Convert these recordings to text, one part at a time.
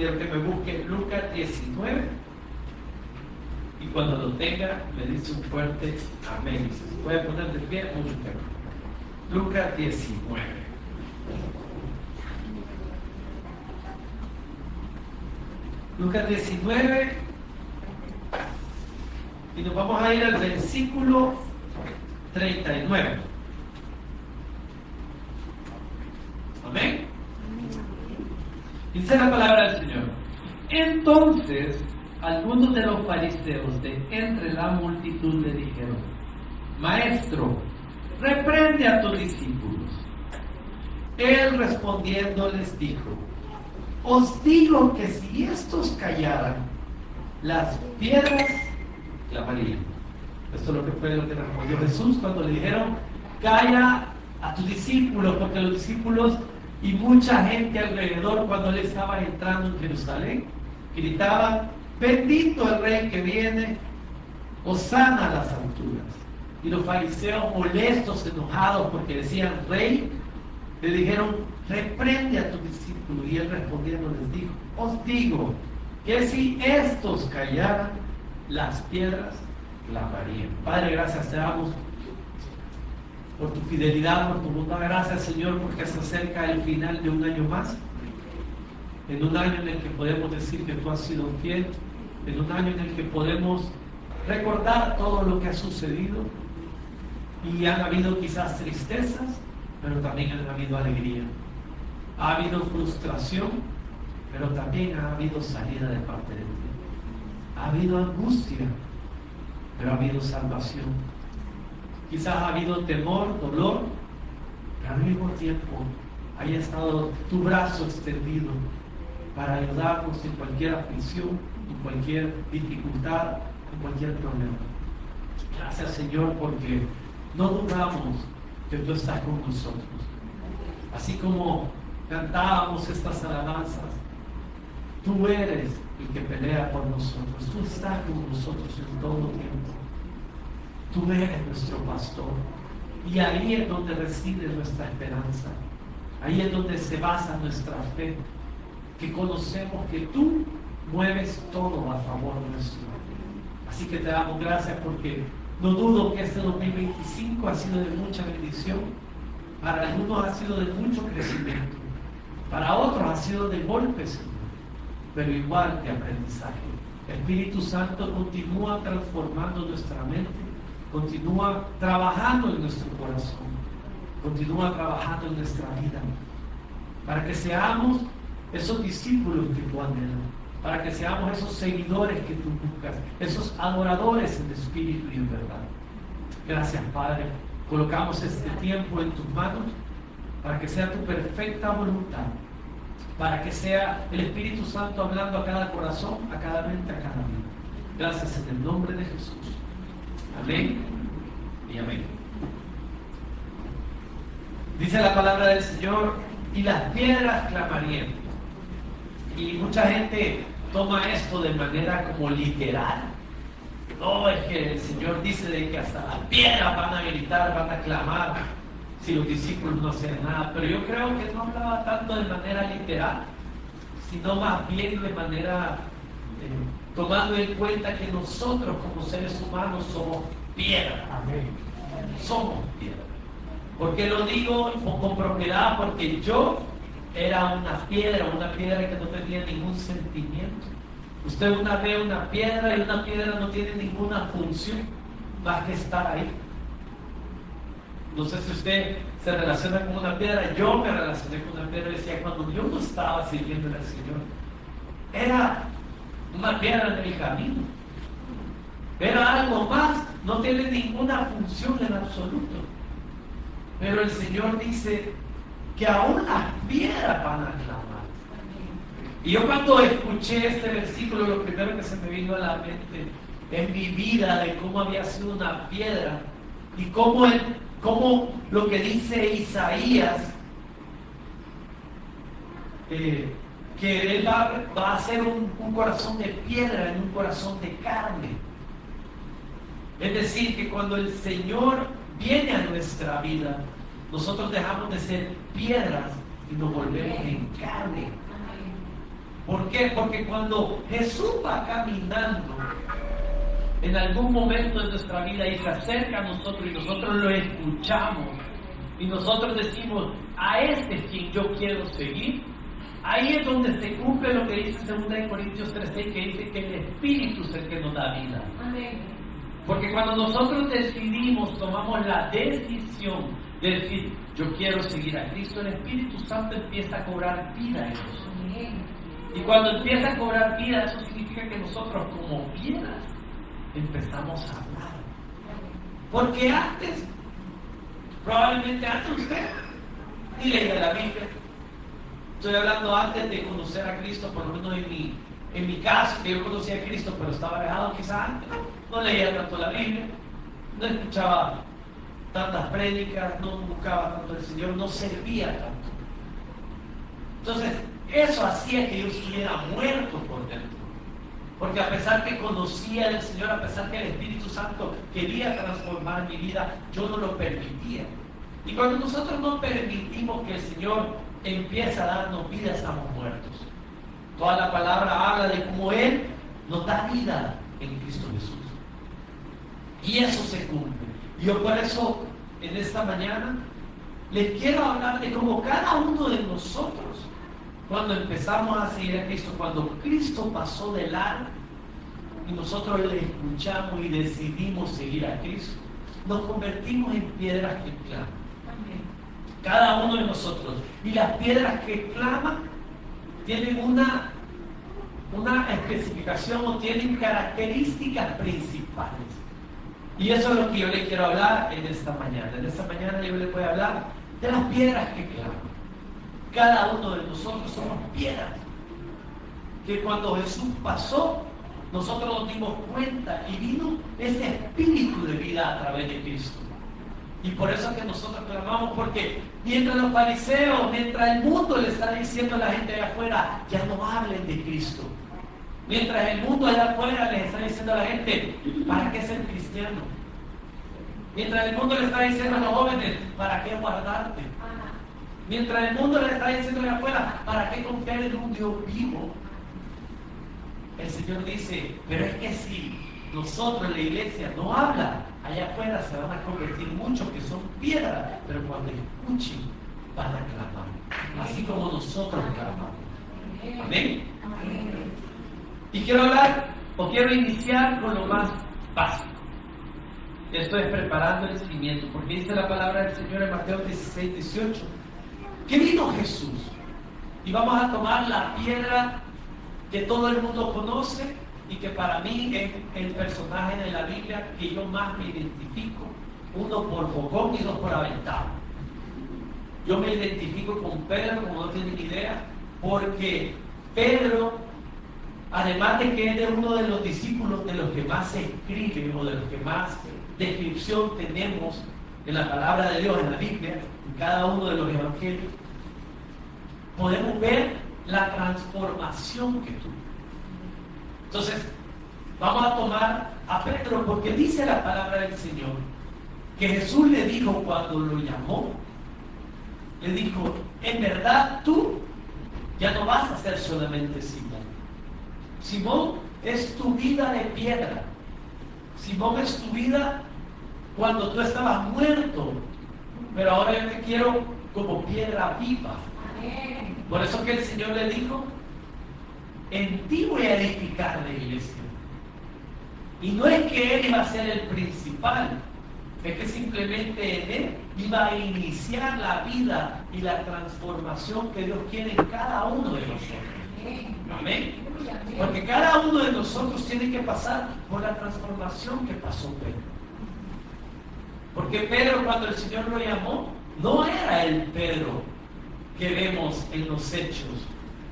quiero que me busque Lucas 19. Y cuando lo tenga, me dice un fuerte amén. Se puede poner de pie, mucho tiempo. Lucas 19. Lucas 19. Y nos vamos a ir al versículo 39. Amén. Dice la palabra del Señor. Entonces, algunos de los fariseos de entre la multitud le dijeron: Maestro, reprende a tus discípulos. Él respondiendo les dijo: Os digo que si estos callaran, las piedras clamarían. Esto es lo que fue lo que respondió Jesús cuando le dijeron: Calla a tus discípulos, porque los discípulos y mucha gente alrededor, cuando él estaba entrando en Jerusalén, gritaban: Bendito el Rey que viene, hosana a las alturas. Y los fariseos, molestos, enojados porque decían Rey, le dijeron: Reprende a tus discípulos. Y él respondiendo les dijo: Os digo que si estos callaran, las piedras clamarían. Padre, gracias te damos por tu fidelidad, por tu bondad. Gracias, Señor, porque se acerca el final de un año más, en un año en el que podemos decir que tú has sido fiel, en un año en el que podemos recordar todo lo que ha sucedido, y han habido quizás tristezas, pero también han habido alegría, ha habido frustración, pero también ha habido salida de parte de ti, ha habido angustia, pero ha habido salvación. Quizás ha habido temor, dolor, pero al mismo tiempo haya estado tu brazo extendido para ayudarnos en cualquier aflicción, en cualquier dificultad, en cualquier problema. Gracias, Señor, porque no dudamos que tú estás con nosotros. Así como cantábamos estas alabanzas, tú eres el que pelea por nosotros, tú estás con nosotros en todo tiempo. Tú eres nuestro pastor, y ahí es donde reside nuestra esperanza, ahí es donde se basa nuestra fe, que conocemos que tú mueves todo a favor nuestro. Así que te damos gracias, porque no dudo que este 2025 ha sido de mucha bendición. Para algunos ha sido de mucho crecimiento, para otros ha sido de golpes, Señor, pero igual de aprendizaje. El Espíritu Santo continúa transformando nuestra mente, continúa trabajando en nuestro corazón, continúa trabajando en nuestra vida, para que seamos esos discípulos que tú anhelas, para que seamos esos seguidores que tú buscas, esos adoradores en espíritu y en verdad. Gracias, Padre. Colocamos este tiempo en tus manos, para que sea tu perfecta voluntad, para que sea el Espíritu Santo hablando a cada corazón, a cada mente, a cada vida. Gracias en el nombre de Jesús. Amén y amén. Dice la palabra del Señor: y las piedras clamarían. Y mucha gente toma esto de manera como literal. No, es que el Señor dice de que hasta las piedras van a gritar, van a clamar si los discípulos no hacen nada. Pero yo creo que no hablaba tanto de manera literal, sino más bien de manera tomando en cuenta que nosotros como seres humanos somos piedra. Amén. Somos piedra. ¿Por qué lo digo con propiedad? Porque yo era una piedra que no tenía ningún sentimiento. Usted ve una piedra, y una piedra no tiene ninguna función más que estar ahí. No sé si usted se relaciona con una piedra. Yo me relacioné con una piedra y decía, cuando yo no estaba sirviendo al Señor, era una piedra en el camino, era algo más, no tiene ninguna función en absoluto. Pero el Señor dice que aún las piedras van a clamar. Y yo cuando escuché este versículo, lo primero que se me vino a la mente es mi vida, de cómo había sido una piedra, y cómo lo que dice Isaías, que Él va a hacer un corazón de piedra en un corazón de carne. Es decir, que cuando el Señor viene a nuestra vida, nosotros dejamos de ser piedras y nos volvemos en carne. ¿Por qué? Porque cuando Jesús va caminando en algún momento de nuestra vida y se acerca a nosotros y nosotros lo escuchamos y nosotros decimos, a este es quien yo quiero seguir, ahí es donde se cumple lo que dice 2 Corintios 3:6, que dice que el Espíritu es el que nos da vida. Amén. Porque cuando nosotros decidimos, tomamos la decisión de decir, yo quiero seguir a Cristo, el Espíritu Santo empieza a cobrar vida en nosotros. Amén. Y cuando empieza a cobrar vida, eso significa que nosotros como piedras empezamos a hablar. Porque antes, probablemente antes usted ni leía la Biblia. Estoy hablando antes de conocer a Cristo, por lo menos en mi caso, que yo conocía a Cristo, pero estaba alejado quizás antes. No leía tanto la Biblia, no escuchaba tantas prédicas, no buscaba tanto al Señor, no servía tanto. Entonces, eso hacía que yo estuviera muerto por dentro. Porque a pesar que conocía al Señor, a pesar que el Espíritu Santo quería transformar mi vida, yo no lo permitía. Y cuando nosotros no permitimos que el Señor empiece a darnos vida, estamos muertos. Toda la palabra habla de cómo Él nos da vida en Cristo Jesús. Y eso se cumple. Y yo por eso, en esta mañana, les quiero hablar de cómo cada uno de nosotros, cuando empezamos a seguir a Cristo, cuando Cristo pasó del largo y nosotros le escuchamos y decidimos seguir a Cristo, nos convertimos en piedras que claman. Cada uno de nosotros. Y las piedras que claman tienen una especificación o tienen características principales. Y eso es lo que yo le quiero hablar en esta mañana. En esta mañana yo le voy a hablar de las piedras que claman. Cada uno de nosotros somos piedras que cuando Jesús pasó, nosotros nos dimos cuenta y vino ese espíritu de vida a través de Cristo. Y por eso es que nosotros clamamos, porque mientras los fariseos, mientras el mundo le está diciendo a la gente allá afuera, ya no hablen de Cristo. Mientras el mundo allá afuera les está diciendo a la gente, ¿para qué ser cristiano? Mientras el mundo le está diciendo a los jóvenes, ¿para qué guardarte? Mientras el mundo le está diciendo allá afuera, ¿para qué confiar en un Dios vivo? El Señor dice, pero es que si nosotros, la iglesia, no habla, allá afuera se van a convertir muchos que son piedras, pero cuando escuchen van a clamar, así como nosotros clamamos. Amén. Y quiero hablar, o quiero iniciar con lo más básico. Esto es preparando el cimiento, porque dice la palabra del Señor en Mateo 16:18, que vino Jesús. Y vamos a tomar la piedra que todo el mundo conoce y que para mí es el personaje de la Biblia que yo más me identifico, uno por bocón y dos por aventado. Yo me identifico con Pedro, como no tienen idea, porque Pedro, además de que es de uno de los discípulos de los que más se escribe o de los que más descripción tenemos en la palabra de Dios, en la Biblia, en cada uno de los evangelios, podemos ver la transformación que tuvo. Entonces, vamos a tomar a Pedro, porque dice la palabra del Señor que Jesús le dijo cuando lo llamó, le dijo, en verdad tú ya no vas a ser solamente Simón. Simón es tu vida de piedra. Simón es tu vida cuando tú estabas muerto, pero ahora yo te quiero como piedra viva. Por eso que el Señor le dijo, en ti voy a edificar la iglesia. Y no es que Él iba a ser el principal, es que simplemente en Él iba a iniciar la vida y la transformación que Dios quiere en cada uno de nosotros. Amén. Porque cada uno de nosotros tiene que pasar por la transformación que pasó Pedro. Porque Pedro, cuando el Señor lo llamó, no era el Pedro que vemos en los hechos.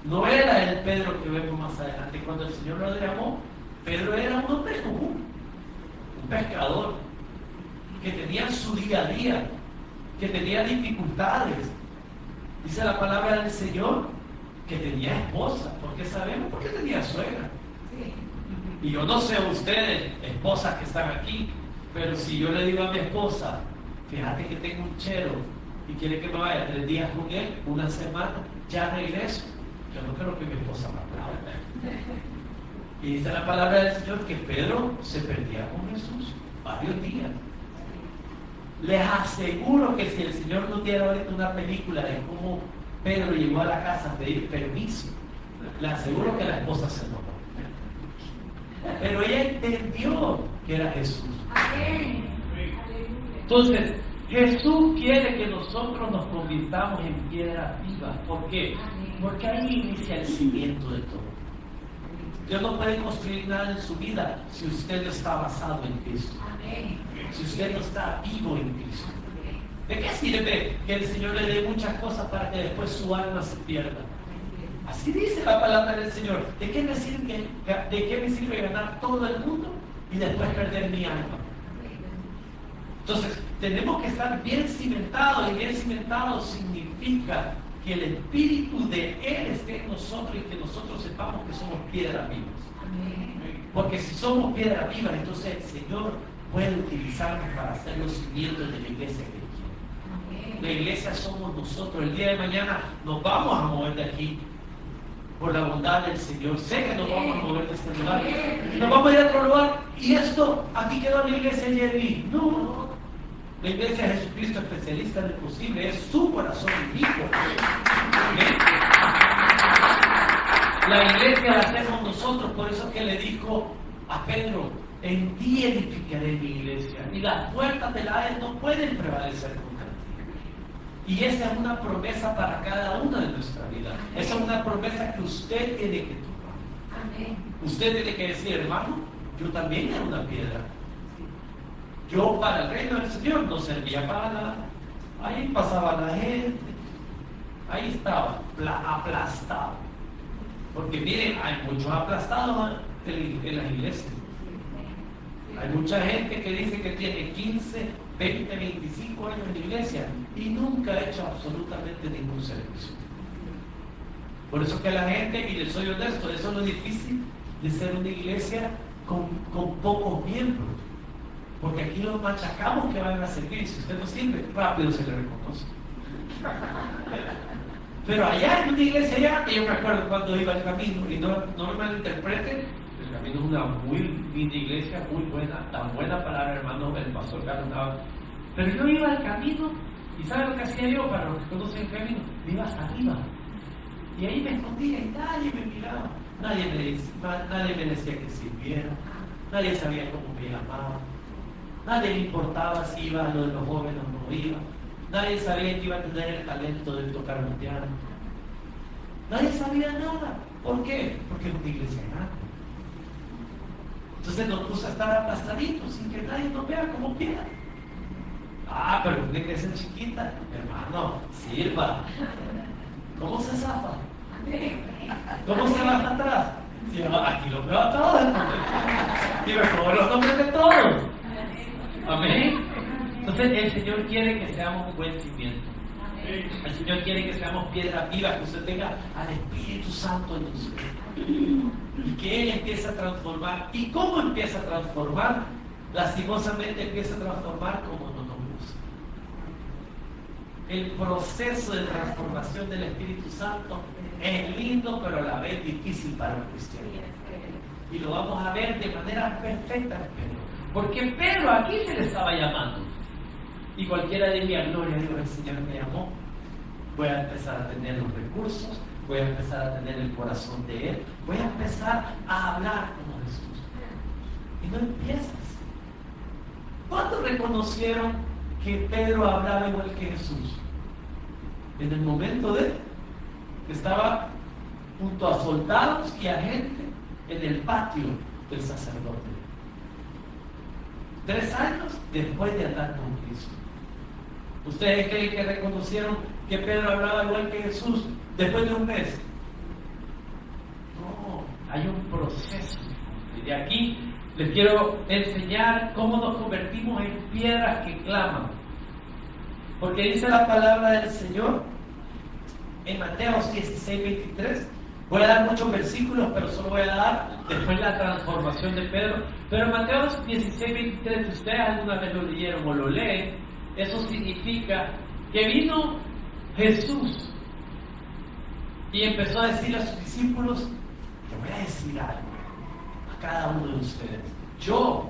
No era el Pedro que vemos más adelante. Cuando el Señor lo llamó, Pedro era un hombre común, un pescador, que tenía su día a día, que tenía dificultades. Dice la palabra del Señor que tenía esposa. ¿Por qué sabemos? Porque tenía suegra. Y yo no sé ustedes, esposas que están aquí, pero si yo le digo a mi esposa, fíjate que tengo un chero y quiere que me vaya 3 días con él, una semana, ya regreso. yo no creo que mi esposa me aplauda. Y dice la palabra del Señor que Pedro se perdía con Jesús varios días. Les aseguro que si el Señor no hubiera visto una película de cómo Pedro llegó a la casa a pedir permiso, les aseguro que la esposa se enojó. Pero ella entendió que era Jesús. Entonces, Jesús quiere que nosotros nos convirtamos en piedra viva. ¿Por qué? Porque ahí inicia el cimiento de todo. Dios no puede construir nada en su vida si usted no está basado en Cristo. Si usted no está vivo en Cristo. ¿De qué sirve que el Señor le dé muchas cosas para que después su alma se pierda? Así dice la palabra del Señor. ¿De qué me sirve ganar todo el mundo y después perder mi alma? Entonces, tenemos que estar bien cimentados, y bien cimentados significa que el Espíritu de Él esté en nosotros y que nosotros sepamos que somos piedras vivas. Porque si somos piedras vivas, entonces el Señor puede utilizarnos para hacer los cimientos de la iglesia que quiere. La iglesia somos nosotros. El día de mañana nos vamos a mover de aquí por la bondad del Señor. Sé que nos vamos a mover de este lugar. Nos vamos a ir a otro lugar. Y esto, aquí quedó la iglesia Jerry. No. La iglesia de Jesucristo, especialista en lo posible, es su corazón hijo. La iglesia la hacemos nosotros, por eso que le dijo a Pedro: en ti edificaré mi iglesia, y las puertas del Hades no pueden prevalecer contra ti. Y esa es una promesa para cada una de nuestra vida. Esa es una promesa que usted tiene que tomar. Usted tiene que decir: hermano, yo también era una piedra. Yo para el reino del Señor no servía para nada. Ahí pasaba la gente, ahí estaba, aplastado. Porque miren, hay muchos aplastados en las iglesias. Hay mucha gente que dice que tiene 15, 20, 25 años en la iglesia y nunca ha hecho absolutamente ningún servicio. Por eso que la gente, y les soy honesto, eso es lo difícil de ser una iglesia con pocos miembros. Porque aquí los machacamos que van a servir. Si usted no sirve, rápido se le reconoce. Pero allá en una iglesia allá, que yo me acuerdo cuando iba al camino, y no me malinterpreten, el camino es una muy linda iglesia, muy buena, tan buena para el hermano, el pastor Carlos Nava. Pero yo iba al camino, y ¿saben lo que hacía yo para los que conocen el camino? Me iba hasta arriba. Y ahí me escondía y nadie me miraba. Nadie me decía que sirviera. Nadie sabía cómo me llamaba. Nadie le importaba si iba a lo de los jóvenes o no iba. Nadie sabía que iba a tener el talento de tocar un piano. Nadie sabía nada. ¿Por qué? Porque es una iglesia grande. Entonces nos puso a estar aplastaditos sin que nadie nos vea como quiera. Pero una iglesia chiquita, hermano, sirva. ¿Cómo se zafa? ¿Cómo se va hasta atrás? Si no, aquí lo veo a todos. Y me pongo los nombres de todos. Amén. Entonces el Señor quiere que seamos un buen cimiento. El Señor quiere que seamos piedras vivas, que usted tenga al Espíritu Santo en usted. Y que Él empiece a transformar. ¿Y cómo empieza a transformar? Lastimosamente empieza a transformar como no nos gusta. El proceso de transformación del Espíritu Santo es lindo, pero a la vez difícil para un cristiano. Y lo vamos a ver de manera perfecta en Pedro. Porque Pedro aquí se le estaba llamando. Y cualquiera diría: gloria a Dios, el Señor me llamó. Voy a empezar a tener los recursos, voy a empezar a tener el corazón de Él, voy a empezar a hablar como Jesús. Y no empiezas. ¿Cuándo reconocieron que Pedro hablaba igual que Jesús? En el momento de que estaba junto a soldados y a gente en el patio del sacerdote. 3 años después de andar con Cristo. ¿Ustedes creen que reconocieron que Pedro hablaba igual que Jesús después de un mes? No, hay un proceso. Y de aquí les quiero enseñar cómo nos convertimos en piedras que claman. Porque dice la palabra del Señor en Mateo 16, 23. Voy a dar muchos versículos, pero solo voy a dar después la transformación de Pedro. Pero en Mateo 16, 23, si ustedes alguna vez lo leyeron o lo leen, eso significa que vino Jesús Y empezó a decirle a sus discípulos: te voy a decir algo a cada uno de ustedes. Yo,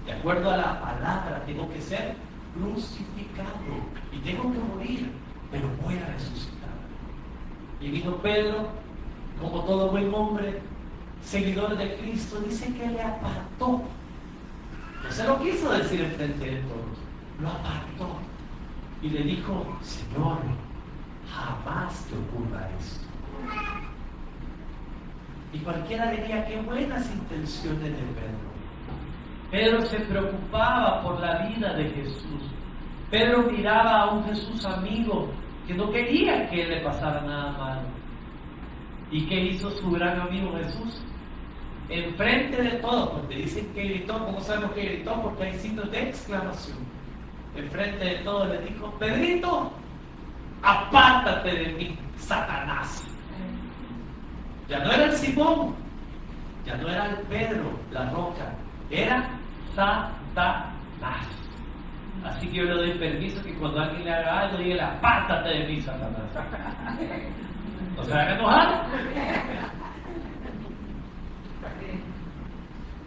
de acuerdo a la palabra, tengo que ser crucificado y tengo que morir, pero voy a resucitar. Y vino Pedro, como todo buen hombre, seguidor de Cristo, dice que le apartó. No se lo quiso decir enfrente de todos, lo apartó y le dijo: Señor, jamás te ocurra esto. Y cualquiera diría: qué buenas intenciones de Pedro. Pedro se preocupaba por la vida de Jesús. Pedro miraba a un Jesús amigo que no quería que le pasara nada malo. ¿Y qué hizo su gran amigo Jesús? Enfrente de todos, porque dicen que gritó. ¿Cómo sabemos que gritó? Porque hay signos de exclamación. Enfrente de todos le dijo: Pedrito, apártate de mí, Satanás. Ya no era el Simón, ya no era el Pedro, la roca, era Satanás. Así que yo le doy permiso que cuando alguien le haga algo, dígale: apártate de mí, Satanás. ¿No se van a enojar?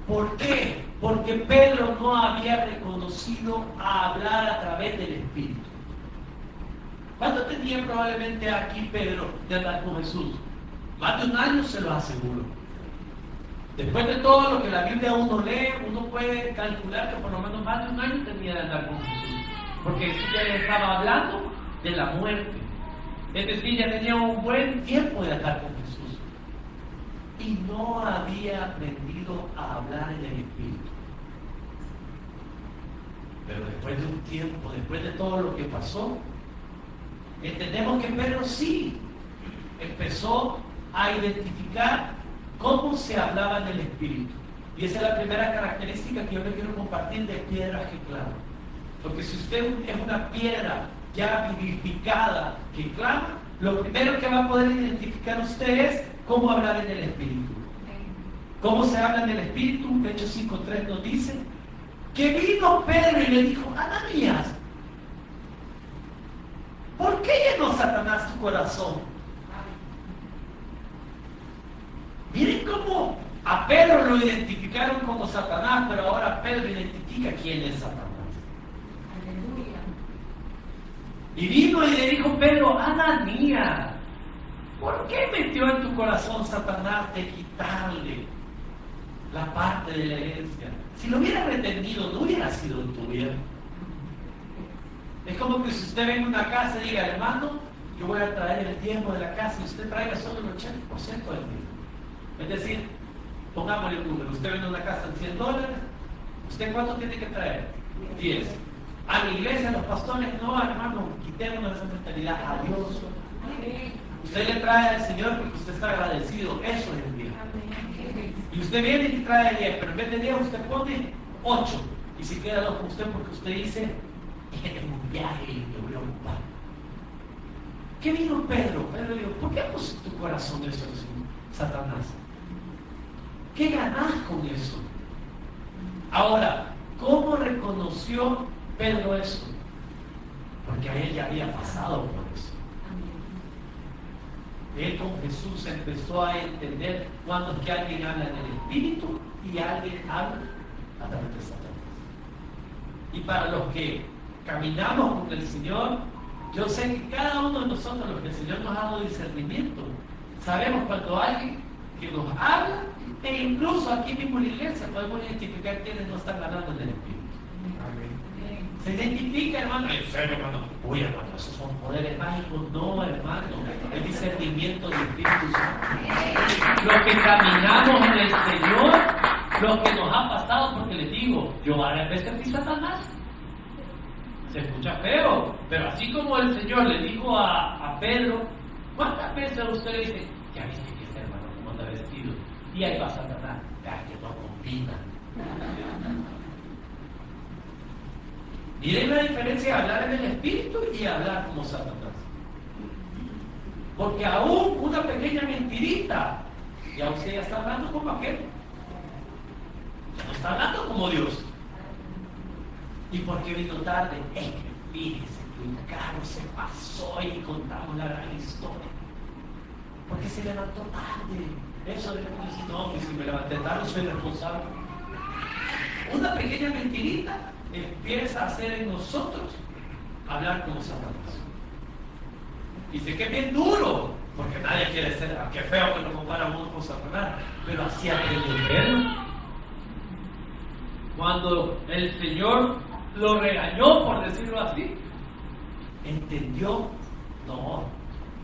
¿Por qué? Porque Pedro no había reconocido a hablar a través del Espíritu. ¿Cuánto tenía probablemente aquí Pedro de andar con Jesús? Más de un año, se lo aseguro. Después de todo lo que la Biblia uno lee, uno puede calcular que por lo menos más de un año tenía de andar con Jesús. Porque Jesús ya le estaba hablando de la muerte. Es decir, ya tenía un buen tiempo de andar con Jesús. Y no había aprendido a hablar en el Espíritu. Pero después de un tiempo, después de todo lo que pasó, entendemos que Pedro sí empezó a identificar cómo se hablaba en el Espíritu. Y esa es la primera característica que yo le quiero compartir de piedras que claman. Porque si usted es una piedra ya vivificada que clama, lo primero que va a poder identificar usted es cómo hablar en el Espíritu. ¿Cómo se habla en el Espíritu? Hechos 5:3 nos dice que vino Pedro y le dijo: Ananías, ¿por qué llenó Satanás tu corazón? Miren cómo a Pedro lo identificaron como Satanás, pero ahora Pedro identifica quién es Satanás. Aleluya. Y vino y le dijo Pedro: Ananías, ¿por qué metió en tu corazón Satanás de quitarle la parte de la herencia? Si lo hubiera retenido, no hubiera sido tuya. Es como que si usted venga a una casa y diga: hermano, yo voy a traer el diezmo de la casa, y usted traiga solo el 80% del diezmo. Es decir, pongámosle un número: usted vende una casa en $100, ¿usted cuánto tiene que traer? 10. A la iglesia, a los pastores: no, hermano, quitémonos esa mentalidad. A Dios. Usted le trae al Señor porque usted está agradecido. Eso es el diezmo. Y usted viene y trae 10, pero en vez de 10 usted pone 8. Y se queda con usted porque usted dice: en un viaje y me voy a ocupar. ¿Qué vino Pedro? Pedro dijo: ¿por qué puso tu corazón eso, Satanás? ¿Qué ganás con eso? Ahora, ¿cómo reconoció Pedro eso? Porque a él ya había pasado por eso. Él con Jesús empezó a entender cuando es que alguien habla en el Espíritu y alguien habla a través de Satanás. Y para los que caminamos con el Señor, yo sé que cada uno de nosotros, los que el Señor nos ha dado discernimiento, sabemos cuando alguien que nos habla, e incluso aquí mismo en la iglesia podemos identificar quienes no están hablando en el Espíritu. Se identifica, hermano. ¿En serio, hermano? Uy, hermano, esos son poderes mágicos. No, hermano, el discernimiento del Espíritu Santo. Los que caminamos en el Señor, los que nos ha pasado, porque les digo, yo varias veces fui Satanás. Se escucha feo, pero así como el Señor le dijo a Pedro: ¿cuántas veces usted le dice: ya viste que ese hermano cómo anda vestido? Y ahí va Satanás: ya que no combina. Miren la diferencia de hablar en el Espíritu y hablar como Satanás. Porque aún una pequeña mentirita, ya usted ya está hablando como aquel. Ya no está hablando como Dios. ¿Y por qué vino tarde? Es que fíjese que un carro se pasó y contamos la gran historia. porque se levantó tarde. Eso de decir, no, que si me levanté tarde soy responsable. Una pequeña mentirita empieza a hacer en nosotros hablar como Satanás. Y sé que es bien duro, porque nadie quiere ser, qué feo que lo compara uno con Satanás, pero así aprendió Pedro. Cuando el Señor lo regañó, por decirlo así, entendió, no,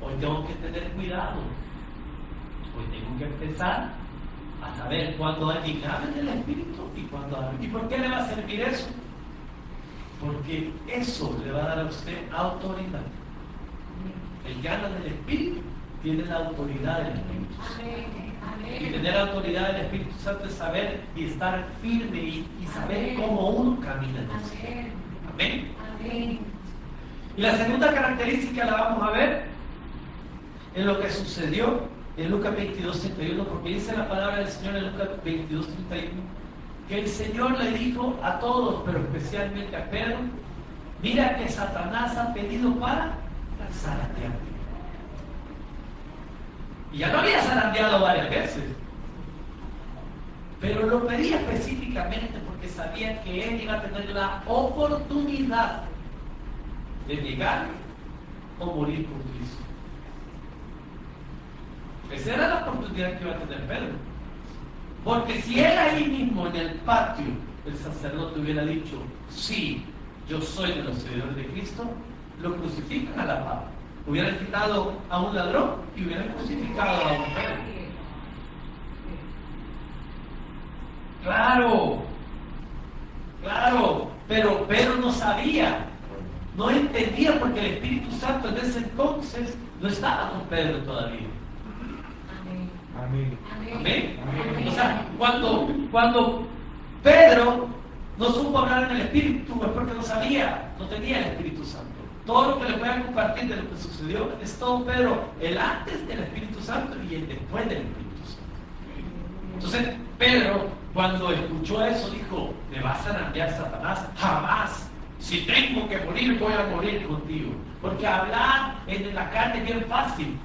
hoy tengo que tener cuidado, hoy tengo que empezar a saber cuándo alguien habla del Espíritu y cuándo habla. ¿Y por qué le va a servir eso? Porque eso le va a dar a usted autoridad. El que habla del Espíritu tiene la autoridad del Espíritu Santo. Y tener la autoridad del Espíritu Santo es saber y estar firme y saber cómo uno camina en el cielo. Amén. Y la segunda característica la vamos a ver en lo que sucedió en Lucas 22:31, porque dice la palabra del Señor en Lucas 22:31, que el Señor le dijo a todos, pero especialmente a Pedro, mira que Satanás ha pedido para zarandearte. Y ya lo había zarandeado varias veces, pero lo pedía específicamente porque sabía que él iba a tener la oportunidad de llegar o morir con Cristo. Esa era la oportunidad que iba a tener Pedro. Porque si él ahí mismo en el patio, el sacerdote hubiera dicho, sí, yo soy de los seguidores de Cristo, lo crucifican a la paz. Hubieran quitado a un ladrón y hubieran crucificado a un Pedro. Claro, pero Pedro no sabía, no entendía porque el Espíritu Santo en ese entonces no estaba con Pedro todavía. Amén. O sea, cuando Pedro no supo hablar en el Espíritu es porque no sabía, no tenía el Espíritu Santo. Todo lo que les voy a compartir de lo que sucedió es todo Pedro, el antes del Espíritu Santo y el después del Espíritu Santo. Entonces Pedro, cuando escuchó eso, dijo, ¿me vas a zarandear Satanás? Jamás. Si tengo que morir, voy a morir contigo. Porque hablar en la carne es bien fácil.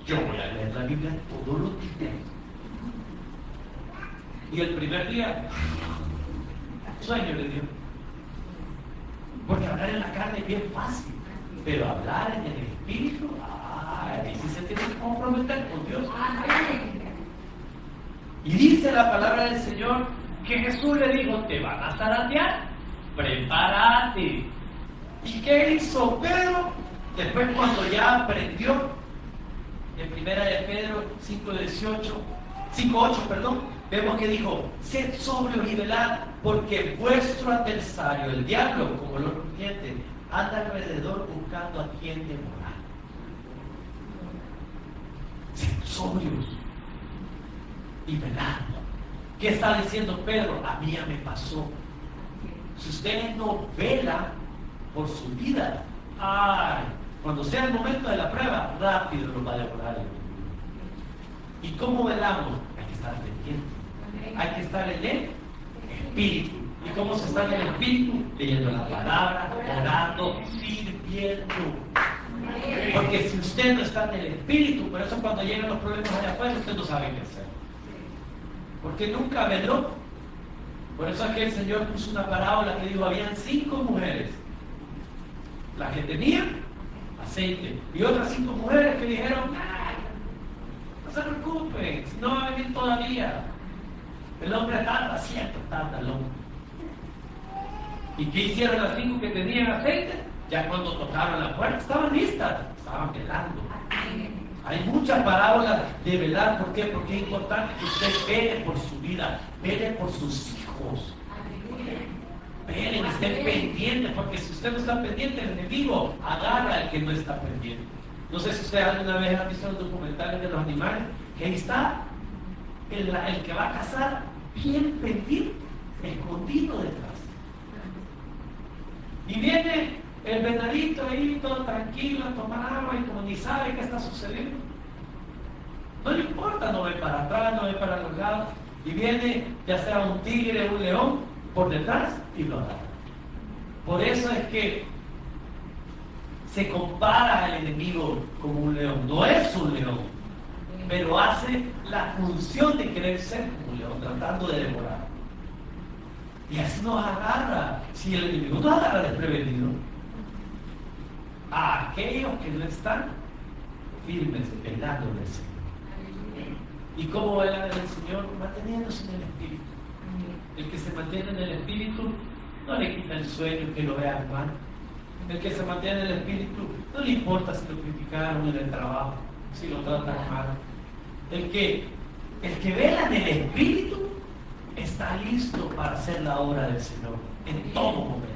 Yo voy a leer la Biblia todos los días. Y el primer día, sueño le dio. Porque hablar en la carne es bien fácil. Pero hablar en el Espíritu, ahí sí se tiene que comprometer con Dios. Y dice la palabra del Señor que Jesús le dijo, te van a zarandear, prepárate. ¿Y qué hizo Pedro? Después cuando ya aprendió, en primera de Pedro 5:8, vemos que dijo, sed sobrios y velad, porque vuestro adversario, el diablo, como lo rugiente, anda alrededor buscando a quien devorar. Sed sobrios y velad. ¿Qué está diciendo Pedro? A mí ya me pasó. Si ustedes no velan por su vida, cuando sea el momento de la prueba, rápido lo va a devorar el enemigo. ¿Y cómo velamos? Hay que estar pendiente. Hay que estar en el Espíritu. ¿Y cómo se está en el Espíritu? Leyendo la palabra, orando, sirviendo. Porque si usted no está en el Espíritu, por eso cuando llegan los problemas allá afuera, usted no sabe qué hacer. Porque nunca veló. Por eso es que el Señor puso una parábola que dijo, habían 5 mujeres. Las que tenían aceite. Y otras 5 mujeres que dijeron, no se preocupen, no va a venir todavía. El hombre tarda, cierto, tarda el hombre. ¿Y qué hicieron las 5 que tenían aceite? Ya cuando tocaron la puerta, estaban listas, estaban velando. Hay muchas parábolas de velar. ¿Por qué? Porque es importante que usted vele por su vida, vele por sus hijos. Velen, estén pendientes, porque si usted no está pendiente, el enemigo agarra al que no está pendiente. No sé si usted alguna vez ha visto los documentales de los animales, que ahí está el que va a cazar bien pendiente, escondido detrás. Y viene el venadito ahí todo tranquilo a tomar agua y como ni sabe qué está sucediendo. No le importa, no ve para atrás, no ve para los lados. Y viene ya sea un tigre o un león por detrás y lo agarra. Por eso es que se compara al enemigo como un león. No es un león, pero hace la función de querer ser como un león, tratando de devorar. Y así nos agarra. Si el enemigo nos agarra desprevenido, a aquellos que no están firmes, velando en el Señor. ¿Y cómo velan en el Señor? Manteniéndose en el Espíritu. El que se mantiene en el Espíritu no le quita el sueño que lo vean mal. El que se mantiene en el Espíritu no le importa si lo criticaron en el trabajo, si lo tratan mal. El que vela en el Espíritu está listo para hacer la obra del Señor en todo momento.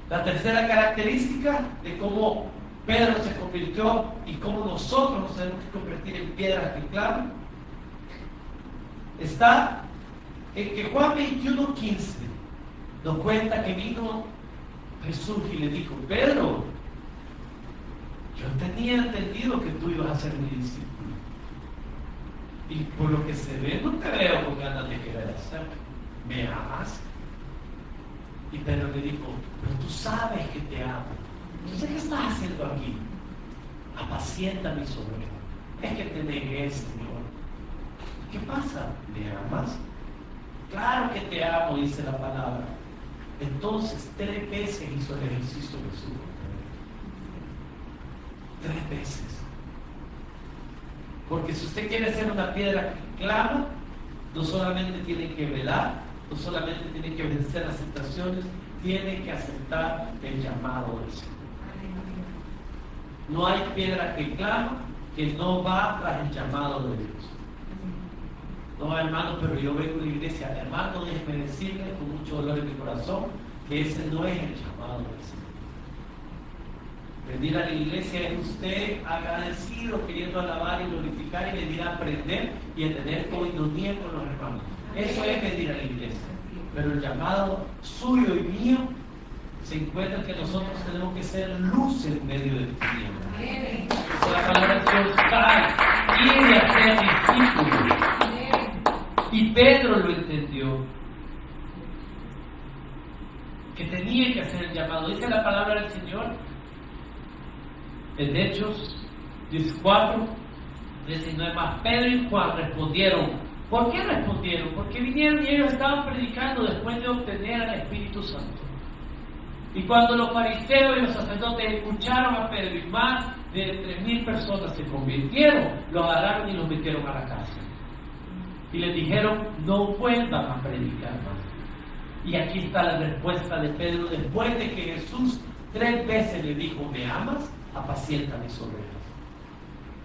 La tercera característica de cómo Pedro se convirtió y cómo nosotros nos tenemos que convertir en piedras que claman está en que Juan 21:15 nos cuenta que vino Jesús y le dijo: Pedro, yo tenía entendido que tú ibas a ser mi discípulo, y por lo que se ve no te veo con ganas de querer hacerlo. ¿Me amas? Y Pedro le dijo: pero tú sabes que te amo. Entonces, ¿qué estás haciendo aquí? Apacienta mis ovejas. Es que te negué, Señor. ¿Qué pasa? ¿Me amas? Claro que te amo, dice la palabra. Entonces 3 veces hizo el ejercicio Jesús. 3 veces. Porque si usted quiere ser una piedra que clama, no solamente tiene que velar, no solamente tiene que vencer las tentaciones, tiene que aceptar el llamado del Señor. No hay piedra que clama que no va tras el llamado de Dios. No, hermano, pero yo vengo a la iglesia. Hermano, déjeme decirle con mucho dolor en mi corazón que ese no es el llamado del Señor. Venir a la iglesia es usted agradecido, queriendo alabar y glorificar y venir a aprender y a tener coinonía con los hermanos. Eso es venir a la iglesia. Pero el llamado suyo y mío se encuentra que nosotros tenemos que ser luz en medio de tinieblas. Esa es la palabra del Señor: sal, ir a ser discípulos. Y Pedro lo entendió, que tenía que hacer el llamado. Dice la palabra del Señor en Hechos 14, 19 más. Pedro y Juan respondieron. ¿Por qué respondieron? Porque vinieron y ellos estaban predicando después de obtener al Espíritu Santo. Y cuando los fariseos y los sacerdotes escucharon a Pedro y más de 3,000 personas se convirtieron, los agarraron y los metieron a la cárcel. Y les dijeron: no vuelvan a predicar más. Y aquí está la respuesta de Pedro después de que Jesús 3 veces le dijo: ¿me amas? Apacienta mis ovejas.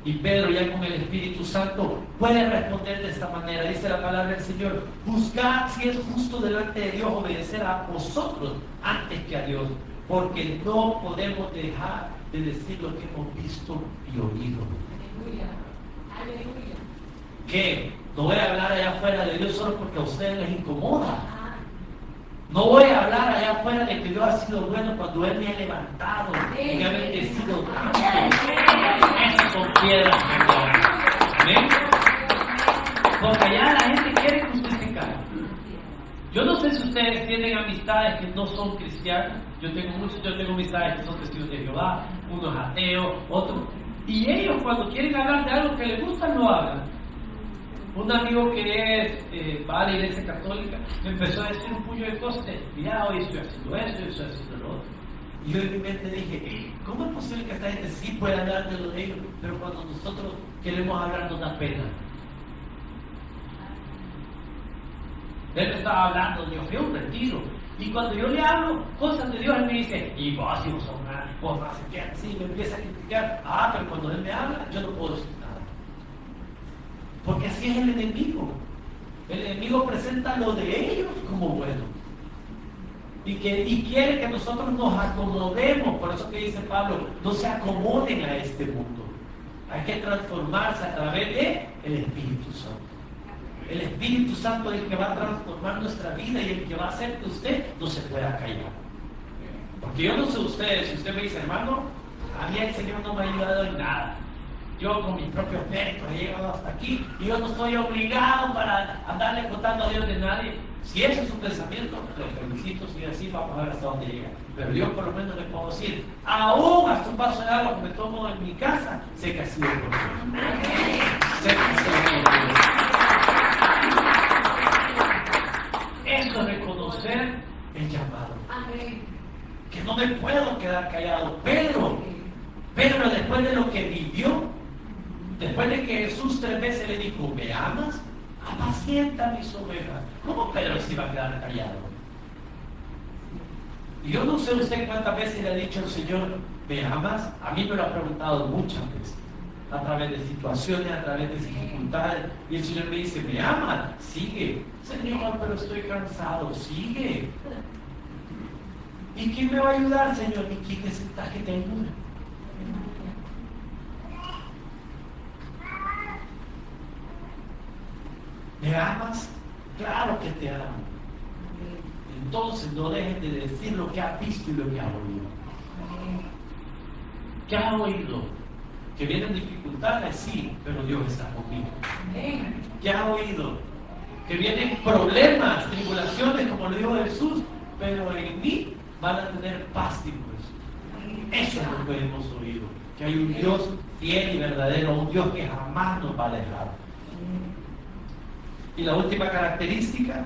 Y Pedro, ya con el Espíritu Santo, puede responder de esta manera. Dice la palabra del Señor: juzgad si es justo delante de Dios obedecer a vosotros antes que a Dios, porque no podemos dejar de decir lo que hemos visto y oído. Aleluya. Aleluya. ¿Qué? No voy a hablar allá afuera de Dios solo porque a ustedes les incomoda. No voy a hablar allá afuera de que Dios ha sido bueno cuando Él me ha levantado y me ha bendecido tanto. Eso son piedras que claman. ¿Amén? Porque allá la gente quiere que usted se caiga. Yo no sé si ustedes tienen amistades que no son cristianas. Yo tengo amistades que son testigos de Jehová, unos ateos, otros. Y ellos, cuando quieren hablar de algo que les gusta, no hablan. Un amigo que va a la iglesia católica me empezó a decir un puño de cosas. Mira, hoy estoy haciendo esto, hoy estoy haciendo lo otro. Y yo en mi mente dije: ¿cómo es posible que esta gente sí pueda hablar de lo de ellos, pero cuando nosotros queremos hablar nos da pena? Él me estaba hablando, yo fui a un retiro. Y cuando yo le hablo cosas de Dios, él me dice: y vos, si vos sos una, vos no haces qué, así me empieza a criticar. Pero cuando él me habla, yo no puedo decir nada. Porque así es el enemigo. El enemigo presenta lo de ellos como bueno. Y quiere que nosotros nos acomodemos. Por eso que dice Pablo: no se acomoden a este mundo. Hay que transformarse a través del Espíritu Santo. El Espíritu Santo es el que va a transformar nuestra vida y el que va a hacer que usted no se pueda callar. Porque yo no sé ustedes, si usted me dice: hermano, a mí el Señor no me ha ayudado en nada. yo con mis propios méritos he llegado hasta aquí y yo no estoy obligado para andarle contando a Dios de nadie. Si ese es su pensamiento, lo felicito, si así vamos a ver hasta dónde llega. Pero yo por lo menos le puedo decir, aún hasta un vaso de agua que me tomo en mi casa, sé que ha sido por Dios. Sé que ha sido por Dios. Eso es reconocer el llamado. Amén. Que no me puedo quedar callado. Pero después de lo que vivió, después de que Jesús 3 veces le dijo, ¿me amas? Apacienta mis ovejas. ¿Cómo Pedro se iba a quedar callado? Y yo no sé usted cuántas veces le ha dicho el Señor, ¿me amas? A mí me lo ha preguntado muchas veces, a través de situaciones, a través de dificultades. Y el Señor me dice, ¿me amas? Sigue. Señor, pero estoy cansado. Sigue. ¿Y quién me va a ayudar, Señor? ¿Y quién necesitas que te ayude? ¿Me amas? Claro que te amo. Entonces no dejes de decir lo que has visto y lo que has oído. ¿Qué has oído? ¿Que vienen dificultades? Sí, pero Dios está conmigo. ¿Qué has oído? Que vienen problemas, tribulaciones, como lo dijo Jesús, pero en mí van a tener paz, dijo Jesús. Eso es lo que hemos oído. Que hay un Dios fiel y verdadero, un Dios que jamás nos va a dejar. Y la última característica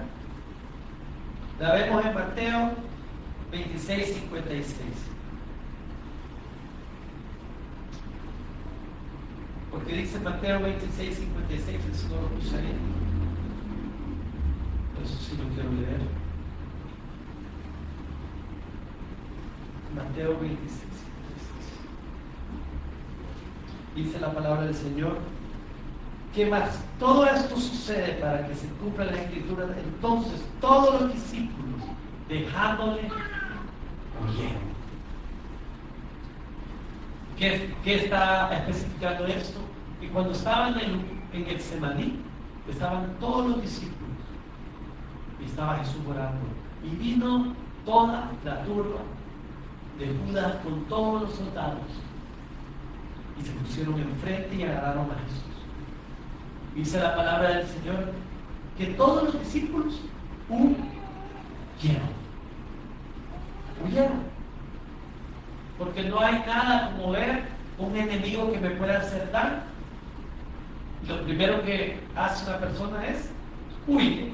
la vemos en Mateo 26:56. Porque dice Mateo 26:56, eso no lo puse ahí. Eso sí lo quiero leer. Mateo 26:56. Dice la palabra del Señor. ¿Qué más? Todo esto sucede para que se cumpla la escritura. Entonces, todos los discípulos, dejándole, huyeron. ¿Qué está especificando esto? Que cuando estaban en Getsemaní, estaban todos los discípulos y estaba Jesús orando. Y vino toda la turba de Judas con todos los soldados y se pusieron enfrente y agarraron a Jesús. Dice la palabra del Señor que todos los discípulos huyeron. Porque no hay nada como ver un enemigo que me pueda hacer daño. Lo primero que hace una persona es huir.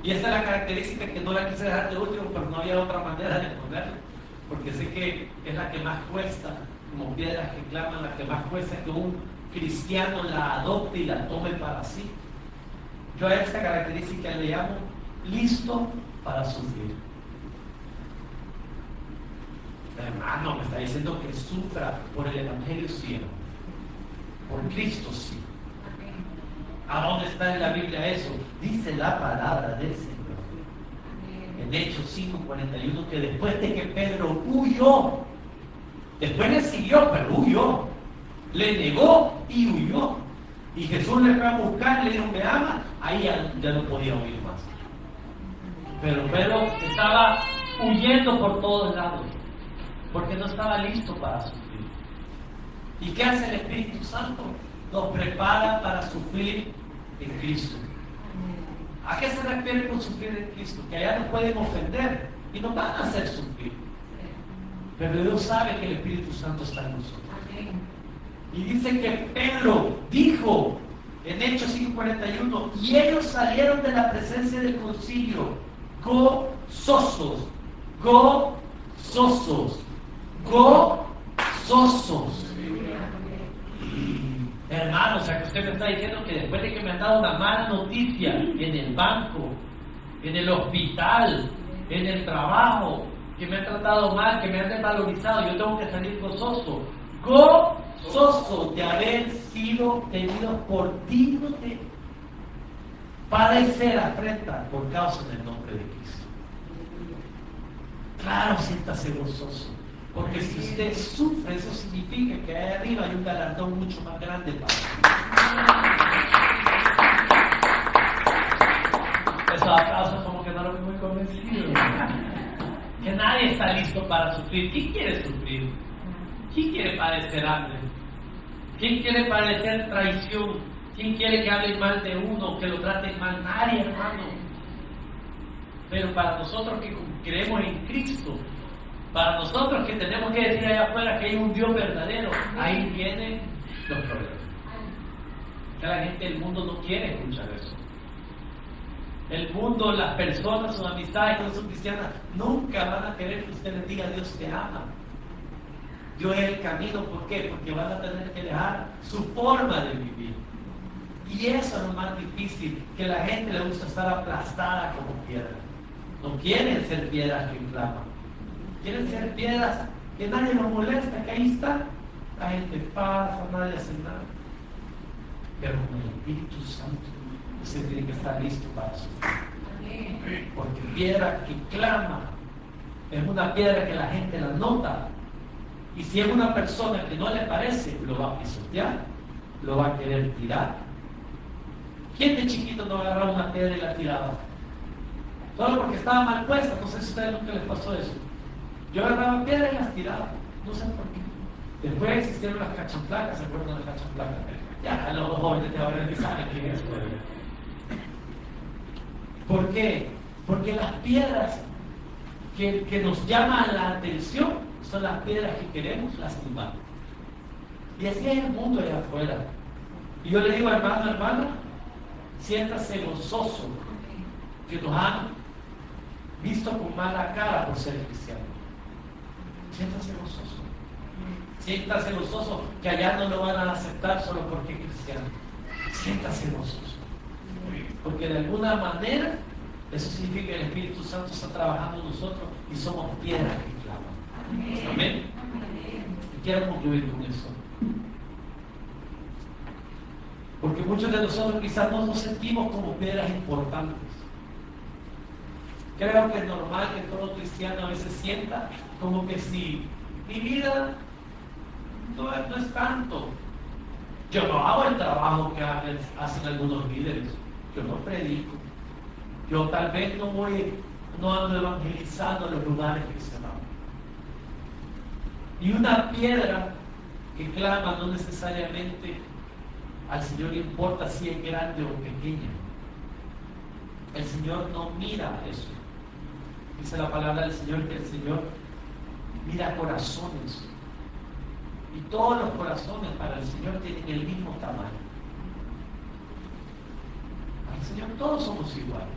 Y esa es la característica que no la quise dejar de último, pero no había otra manera de ponerla. Porque sé que es la que más cuesta. Como piedras que claman, la que más cuesta que un cristiano la adopte y la tome para sí. Yo a esta característica le llamo listo para sufrir. Hermano, me está diciendo que sufra por el Evangelio, sí, por Cristo, sí. ¿A dónde está en la Biblia eso? Dice la palabra del Señor en Hechos 5:41 que después de que Pedro huyó, después le siguió, pero huyó. Le negó y huyó. Y Jesús le fue a buscar, le dijo, ¿me ama? Ahí ya no podía huir más. Pero Pedro estaba huyendo por todos lados, porque no estaba listo para sufrir. ¿Y qué hace el Espíritu Santo? Nos prepara para sufrir en Cristo. ¿A qué se refiere con sufrir en Cristo? Que allá nos pueden ofender y nos van a hacer sufrir. Pero Dios sabe que el Espíritu Santo está en nosotros. Y dice que Pedro dijo en Hechos 5:41, y ellos salieron de la presencia del concilio gozosos. Hermano, o sea que usted me está diciendo que después de que me han dado una mala noticia en el banco, en el hospital, en el trabajo, que me han tratado mal, que me han desvalorizado, yo tengo que salir gozoso de haber sido tenido por digno de padecer afrenta por causa del nombre de Cristo. Claro, siéntase gozoso, porque si usted sufre, eso significa que ahí arriba hay un galardón mucho más grande para usted. Esos aplausos como que no lo estoy muy convencido. Que nadie está listo para sufrir. ¿Quién quiere sufrir? ¿Quién quiere padecer hambre? ¿Quién quiere padecer traición? ¿Quién quiere que hablen mal de uno, que lo traten mal? Nadie, hermano. Pero para nosotros que creemos en Cristo, para nosotros que tenemos que decir allá afuera que hay un Dios verdadero, ahí vienen los problemas. Que la gente del mundo no quiere escuchar eso. El mundo, las personas, sus amistades que no son cristianas, nunca van a querer que usted les diga Dios te ama. Dios es el camino. ¿Por qué? Porque van a tener que dejar su forma de vivir. Y eso es lo más difícil, que la gente le gusta estar aplastada como piedra. No quieren ser piedras que inflaman. Quieren ser piedras que nadie los molesta, que ahí está. La gente pasa, nadie hace nada. Pero con el Espíritu Santo, usted tiene que estar listo para sufrir. Porque piedra que clama es una piedra que la gente la nota. Y si es una persona que no le parece, lo va a pisotear, lo va a querer tirar. ¿Quién de chiquito no agarraba una piedra y la tiraba? Solo porque estaba mal puesta. No sé si a ustedes nunca les pasó eso. Yo agarraba piedras y las tiraba. No sé por qué. Después existieron las cachanflacas. ¿Se acuerdan de las cachanflacas? Ya los jóvenes de ahora ni saben qué es. ¿Por qué? Porque las piedras que nos llaman la atención son las piedras que queremos lastimar. Y así es el mundo allá afuera. Y yo le digo, hermano, hermana, siéntase gozoso que nos han visto con mala cara por ser cristiano. Siéntase gozoso. Siéntase gozoso que allá no lo van a aceptar solo porque es cristiano. Siéntase gozoso. Porque de alguna manera eso significa que el Espíritu Santo está trabajando en nosotros y somos piedras que claman. Amén. Y quiero concluir con eso. Porque muchos de nosotros quizás no nos sentimos como piedras importantes. Creo que es normal que todo cristiano a veces sienta como que si mi vida no es tanto. Yo no hago el trabajo que hacen algunos líderes. Yo no predico. Yo tal vez no ando evangelizando en los lugares que se van. Y una piedra que clama no necesariamente al Señor le importa si es grande o pequeña. El Señor no mira eso. Dice la palabra del Señor que el Señor mira corazones. Y todos los corazones para el Señor tienen el mismo tamaño. Para el Señor todos somos iguales.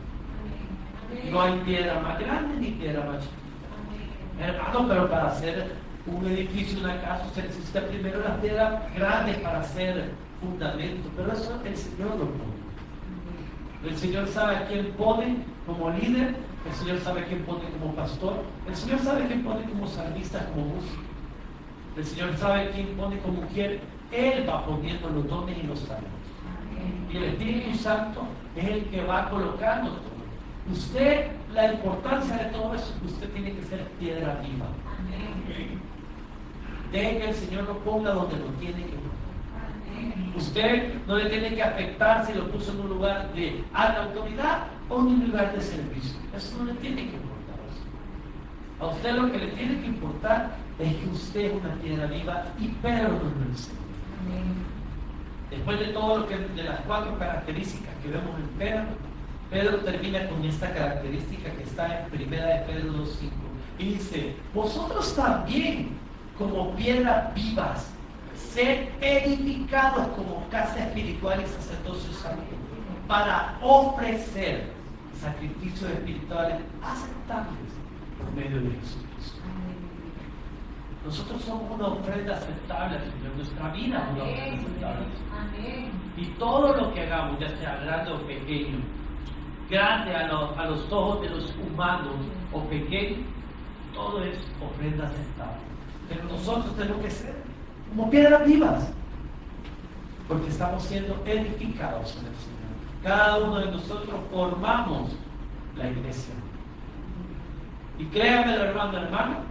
No hay piedra más grande ni piedra más chiquita. Hermano, pero para hacer un edificio, una casa, se necesita primero las piedras grandes para hacer fundamento. Pero eso el Señor lo pone. El Señor sabe a quién pone como líder. El Señor sabe a quién pone como pastor. El Señor sabe a quién pone como salmista, como músico. El Señor sabe quién pone como mujer. Él va poniendo los dones y los talentos. Y el Espíritu Santo es el que va colocando todo. Usted, la importancia de todo eso, usted tiene que ser piedra viva. Deje que el Señor lo ponga donde lo tiene que poner. Usted no le tiene que afectar si lo puso en un lugar de alta autoridad o en un lugar de servicio. Eso no le tiene que importar. A usted lo que le tiene que importar es que usted es una piedra viva y Pedro nos lo enseña. Después de todo lo que de las 4 características que vemos en Pedro termina con esta característica que está en 1 de Pedro 2:5 y dice: vosotros también, como piedras vivas, sed edificados como casa espiritual y sacerdocio santo, para ofrecer sacrificios espirituales aceptables por medio de Jesucristo. Nosotros somos una ofrenda aceptable al Señor. Nuestra vida es una ofrenda aceptable. Y todo lo que hagamos, ya sea grande o pequeño, grande a los ojos de los humanos o pequeño, todo es ofrenda aceptable. Pero nosotros tenemos que ser como piedras vivas, porque estamos siendo edificados en el Señor. Cada uno de nosotros formamos la iglesia. Y créanme, hermano,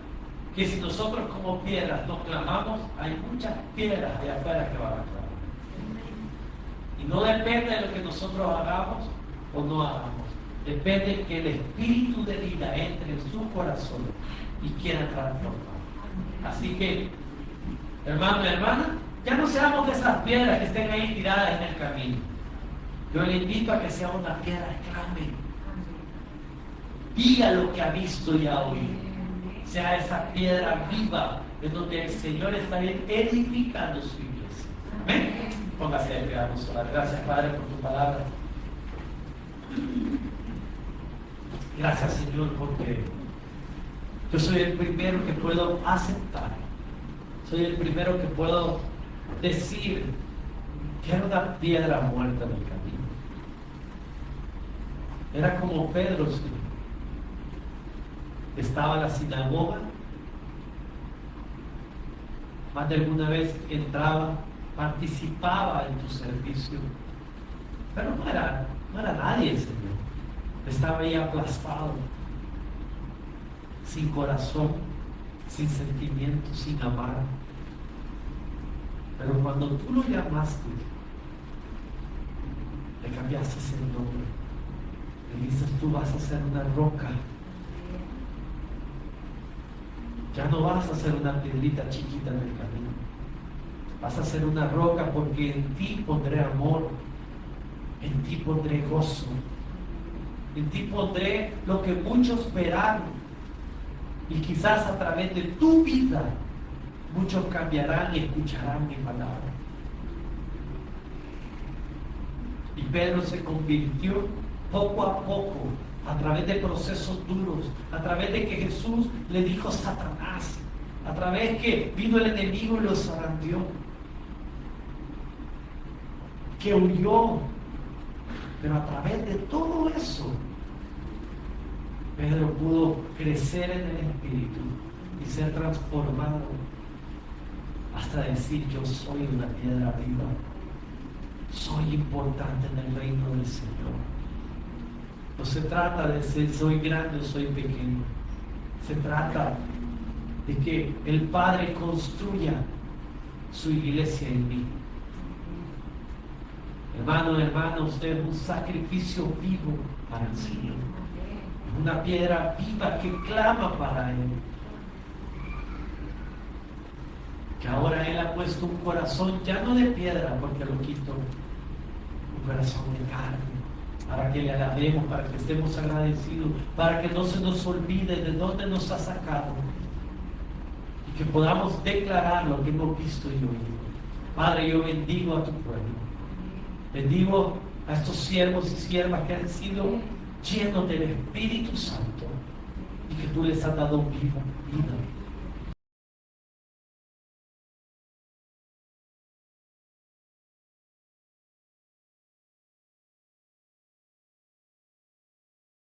que si nosotros como piedras no clamamos, hay muchas piedras de afuera que van a clamar. Y no depende de lo que nosotros hagamos o no hagamos. Depende que el espíritu de vida entre en su corazón y quiera transformar. Así que Hermano y hermana, ya no seamos de esas piedras que estén ahí tiradas en el camino. Yo le invito a que sea una piedra clave. Diga lo que ha visto y ha oído. Sea esa piedra viva en donde el Señor está edificando su iglesia. Amén. Póngase de pie, vamos a orar. Gracias, Padre, por tu palabra. Gracias, Señor, porque yo soy el primero que puedo aceptar. Soy el primero que puedo decir que era una piedra muerta en el camino. Era como Pedro, Señor. Estaba en la sinagoga, más de alguna vez entraba, participaba en tu servicio, pero no era nadie, Señor. Estaba ahí aplastado, sin corazón, sin sentimiento, sin amar. Pero cuando tú lo llamaste, le cambiaste el nombre. Le dices, tú vas a ser una roca. Ya no vas a ser una piedrita chiquita en el camino. Vas a ser una roca porque en ti pondré amor. En ti pondré gozo. En ti pondré lo que muchos verán. Y quizás a través de tu vida, muchos cambiarán y escucharán mi palabra. Y Pedro se convirtió poco a poco, a través de procesos duros, a través de que Jesús le dijo Satanás, a través que vino el enemigo y lo zarandeó, que huyó. Pero a través de todo eso, Pedro pudo crecer en el Espíritu y ser transformado hasta decir, yo soy una piedra viva, soy importante en el reino del Señor. No se trata de si soy grande o soy pequeño, se trata de que el Padre construya su iglesia en mí. Hermano, hermana, usted es un sacrificio vivo para el Señor. Una piedra viva que clama para Él. Que ahora Él ha puesto un corazón ya no de piedra porque lo quitó, un corazón de carne, para que le alabemos, para que estemos agradecidos, para que no se nos olvide de dónde nos ha sacado y que podamos declarar lo que hemos visto y oído. Padre, yo bendigo a tu pueblo, bendigo a estos siervos y siervas que han sido llenos del Espíritu Santo y que tú les has dado vida.